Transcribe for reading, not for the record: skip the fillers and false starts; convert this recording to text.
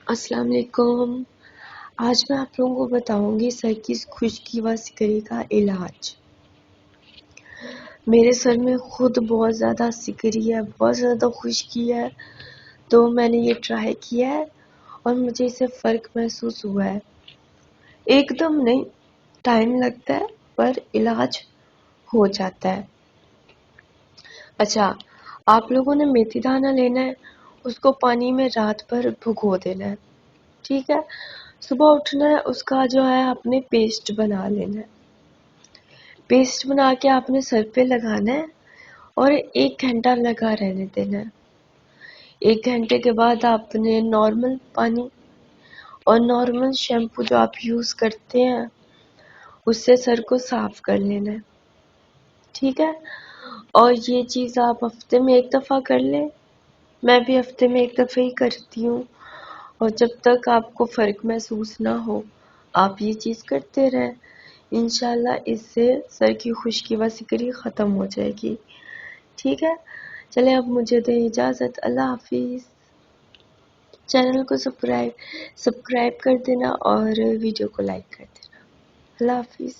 السلام علیکم۔ آج میں آپ لوگوں کو بتاؤں گی سر کی خشکی و سکری کا علاج۔ میرے سر میں خود بہت زیادہ سکری ہے، بہت زیادہ خشکی ہے، تو میں نے یہ ٹرائی کیا ہے اور مجھے اس سے فرق محسوس ہوا ہے۔ ایک دم نہیں، ٹائم لگتا ہے پر علاج ہو جاتا ہے۔ اچھا، آپ لوگوں نے میتھی دانہ لینا ہے، اس کو پانی میں رات بھر بھگو دینا ہے، ٹھیک ہے۔ صبح اٹھنا ہے، اس کا جو ہے آپ نے پیسٹ بنا لینا ہے۔ پیسٹ بنا کے آپ نے سر پہ لگانا ہے اور 1 گھنٹہ لگا رہنے دینا ہے۔ 1 گھنٹے کے بعد آپ نے نارمل پانی اور نارمل شیمپو جو آپ یوز کرتے ہیں اس سے سر کو صاف کر لینا ہے، ٹھیک ہے۔ اور یہ چیز آپ ہفتے میں 1 دفعہ کر لیں، میں بھی ہفتے میں 1 دفعہ ہی کرتی ہوں، اور جب تک آپ کو فرق محسوس نہ ہو آپ یہ چیز کرتے رہیں۔ انشاءاللہ اس سے سر کی خشکی و سکری ختم ہو جائے گی، ٹھیک ہے۔ چلیں اب مجھے دیں اجازت، اللہ حافظ۔ چینل کو سبسکرائب کر دینا اور ویڈیو کو لائک کر دینا۔ اللہ حافظ۔